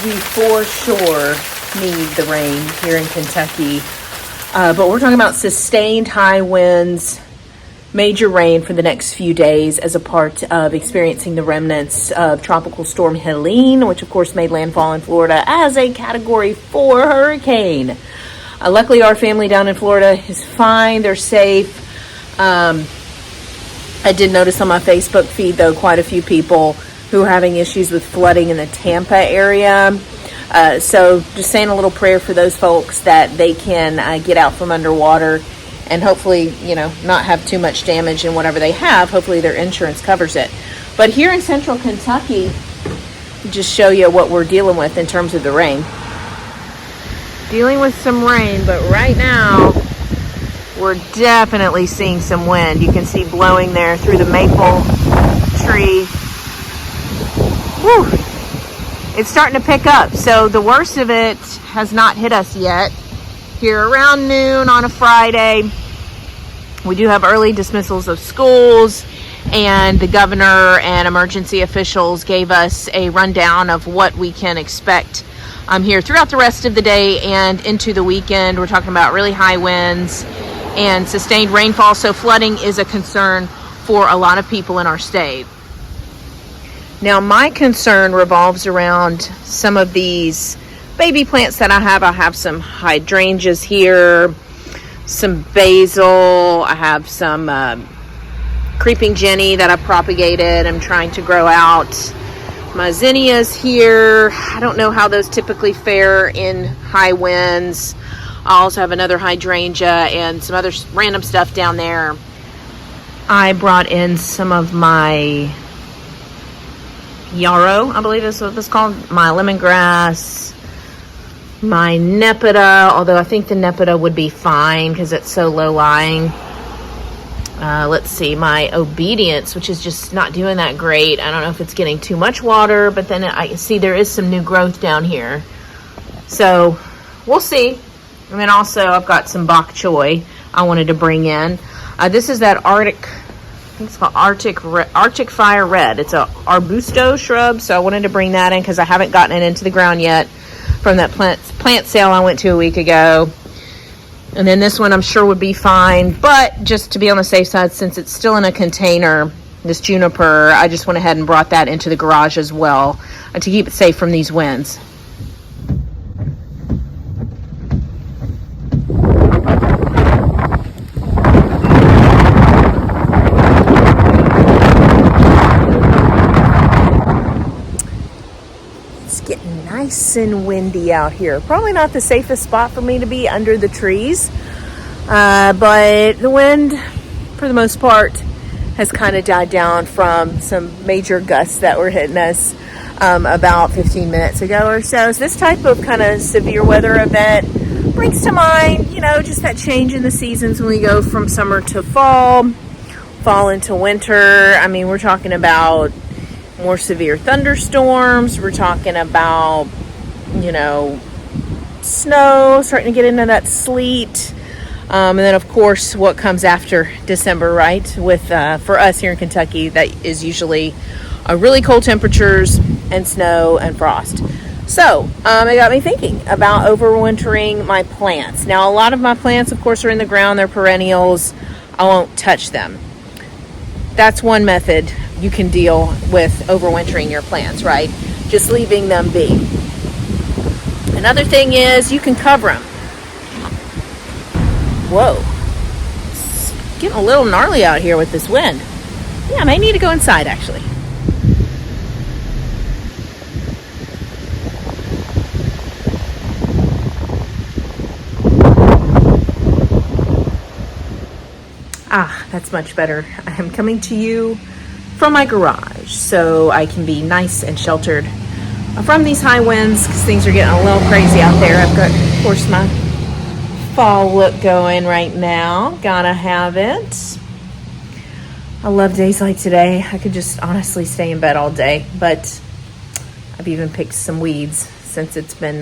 we for sure need the rain here in Kentucky. But we're talking about sustained high winds, major rain for the next few days as a part of experiencing the remnants of Tropical Storm Helene, which of course made landfall in Florida as a Category 4 hurricane. Luckily, our family down in Florida is fine. They're safe. I did notice on my Facebook feed, though, quite a few people who are having issues with flooding in the Tampa area. So just saying a little prayer for those folks that they can get out from underwater and hopefully, not have too much damage in whatever they have. Hopefully their insurance covers it. But here in central Kentucky, just show you what we're dealing with in terms of the rain. Dealing with some rain, but right now we're definitely seeing some wind. You can see blowing there through the maple tree. Whew. It's starting to pick up. So the worst of it has not hit us yet. Here around noon on a Friday, we do have early dismissals of schools, and the governor and emergency officials gave us a rundown of what we can expect here throughout the rest of the day and into the weekend. We're talking about really high winds and sustained rainfall, so flooding is a concern for a lot of people in our state. Now, my concern revolves around some of these baby plants that I have. I have some hydrangeas here, some basil. I have some creeping jenny that I propagated. I'm trying to grow out. My zinnias here. I don't know how those typically fare in high winds. I also have another hydrangea and some other random stuff down there. I brought in some of my yarrow, I believe is what it's called, my lemongrass, my nepeta, although I think the nepeta would be fine because it's so low-lying. Let's see, my obedience, which is just not doing that great. I don't know if it's getting too much water, but then I see there is some new growth down here. So we'll see. And then also I've got some bok choy I wanted to bring in. This is that Arctic, I think it's called Arctic Fire Red. It's a arbusto shrub, so I wanted to bring that in because I haven't gotten it into the ground yet from that plant sale I went to a week ago. And then this one I'm sure would be fine, but just to be on the safe side, since it's still in a container, this juniper, I just went ahead and brought that into the garage as well to keep it safe from these winds. Nice and windy out here. Probably not the safest spot for me to be under the trees, but the wind for the most part has kind of died down from some major gusts that were hitting us about 15 minutes ago or so. So this type of kind of severe weather event brings to mind, just that change in the seasons when we go from summer to fall into winter. I mean, we're talking about more severe thunderstorms. We're talking about, snow, starting to get into that sleet. And then, of course, what comes after December, right? With, for us here in Kentucky, that is usually really cold temperatures and snow and frost. So, it got me thinking about overwintering my plants. Now, a lot of my plants, of course, are in the ground. They're perennials. I won't touch them. That's one method you can deal with overwintering your plants, right? Just leaving them be. Another thing is you can cover them. Whoa. It's getting a little gnarly out here with this wind. Yeah, I may need to go inside, actually. That's much better. I am coming to you from my garage so I can be nice and sheltered from these high winds because things are getting a little crazy out there. I've got, of course, my fall look going right now. Gotta have it. I love days like today. I could just honestly stay in bed all day, but I've even picked some weeds since it's been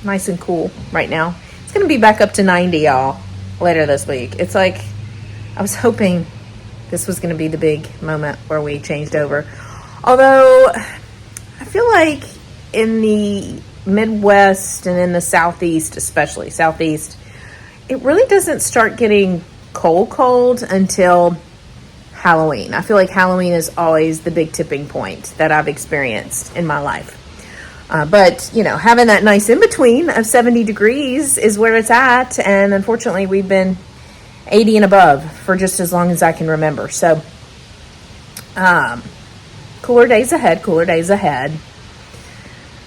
nice and cool right now. It's gonna be back up to 90, y'all, later this week. It's like I was hoping this was going to be the big moment where we changed over. Although I feel like in the Midwest and in the Southeast, especially Southeast, it really doesn't start getting cold until Halloween. I feel like Halloween is always the big tipping point that I've experienced in my life. But, having that nice in-between of 70 degrees is where it's at. And unfortunately, we've been 80 and above for just as long as I can remember. So, cooler days ahead.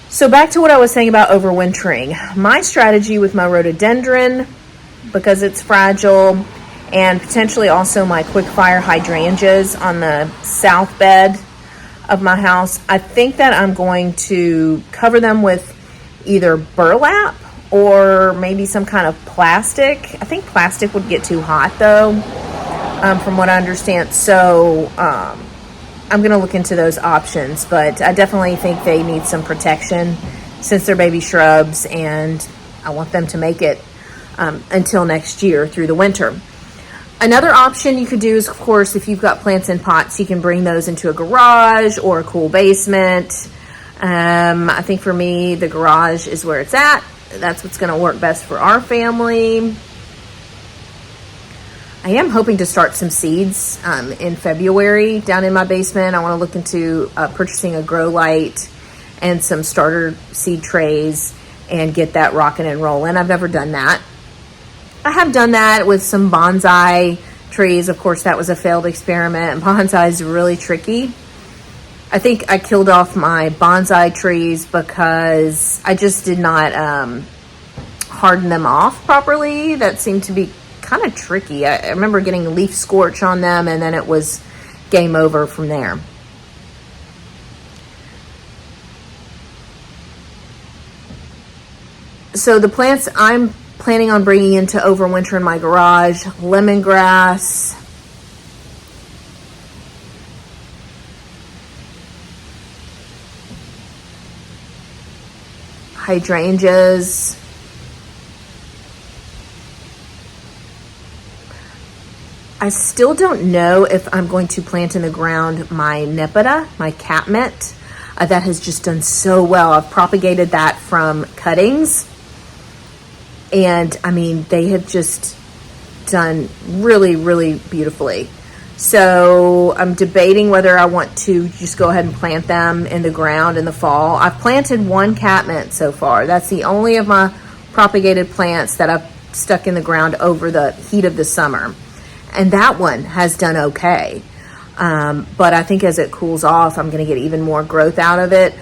So back to what I was saying about overwintering. My strategy with my rhododendron, because it's fragile, and potentially also my quick fire hydrangeas on the south bed of my house, I think that I'm going to cover them with either burlap or maybe some kind of plastic. I think plastic would get too hot though, from what I understand. So I'm going to look into those options, but I definitely think they need some protection since they're baby shrubs, and I want them to make it until next year through the winter. Another option you could do is, of course, if you've got plants in pots, you can bring those into a garage or a cool basement. I think for me, the garage is where it's at. That's what's going to work best for our family. I am hoping to start some seeds in February down in my basement. I want to look into purchasing a grow light and some starter seed trays and get that rocking and rolling. I've never done that. I have done that with some bonsai trees. Of course, that was a failed experiment. Bonsai is really tricky. I think I killed off my bonsai trees because I just did not harden them off properly. That seemed to be kind of tricky. I remember getting leaf scorch on them, and then it was game over from there. So the plants I'm planning on bringing into overwinter in my garage: lemongrass, hydrangeas, I still don't know if I'm going to plant in the ground my nepeta, my catmint, that has just done so well. I've propagated that from cuttings, and I mean, they have just done really, really beautifully. So I'm debating whether I want to just go ahead and plant them in the ground in the fall. I've planted one catmint so far. That's the only of my propagated plants that I've stuck in the ground over the heat of the summer. And that one has done okay. But I think as it cools off, I'm going to get even more growth out of it.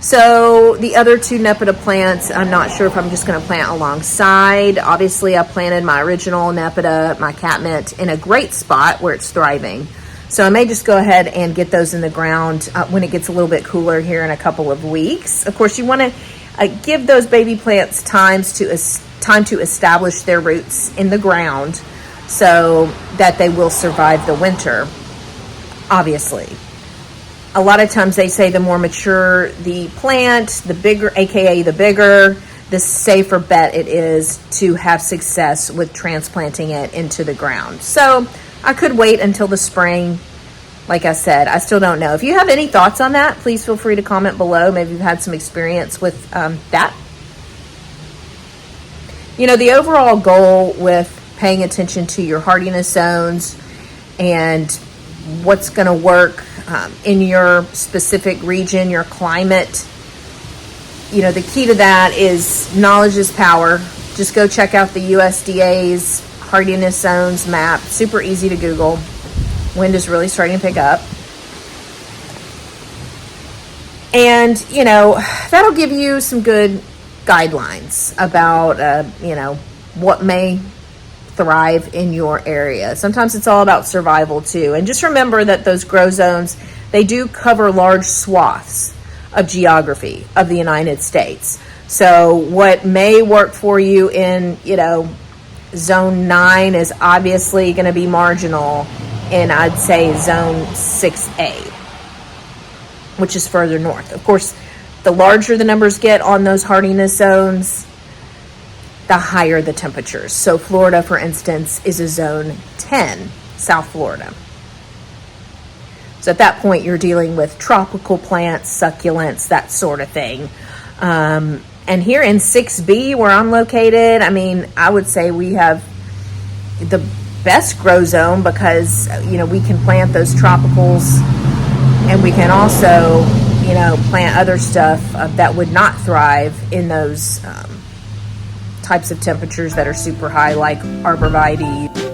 So the other two nepeta plants, I'm not sure if I'm just going to plant alongside. Obviously, I planted my original nepeta, my catmint, in a great spot where it's thriving. So I may just go ahead and get those in the ground when it gets a little bit cooler here in a couple of weeks. Of course, you want to give those baby plants time to establish their roots in the ground so that they will survive the winter, obviously. A lot of times they say the more mature the plant, the bigger, aka the bigger, the safer bet it is to have success with transplanting it into the ground. So I could wait until the spring. Like I said, I still don't know. If you have any thoughts on that, please feel free to comment below. Maybe you've had some experience with that. You know, the overall goal with paying attention to your hardiness zones and what's going to work in your specific region, your climate. You know, the key to that is knowledge is power. Just go check out the USDA's hardiness zones map. Super easy to Google. Wind is really starting to pick up. And, you know, that'll give you some good guidelines about, you know, what may thrive in your area. Sometimes it's all about survival too. And just remember that those grow zones, they do cover large swaths of geography of the United States. So what may work for you in, you know, zone 9 is obviously going to be marginal in, I'd say, zone 6A, which is further north. Of course, the larger the numbers get on those hardiness zones, the higher the temperatures. So Florida, for instance, is a zone 10, South Florida. So at that point, you're dealing with tropical plants, succulents, that sort of thing. And here in 6B, where I'm located, I mean, I would say we have the best grow zone because, we can plant those tropicals, and we can also, plant other stuff that would not thrive in those types of temperatures that are super high, like arborvitae.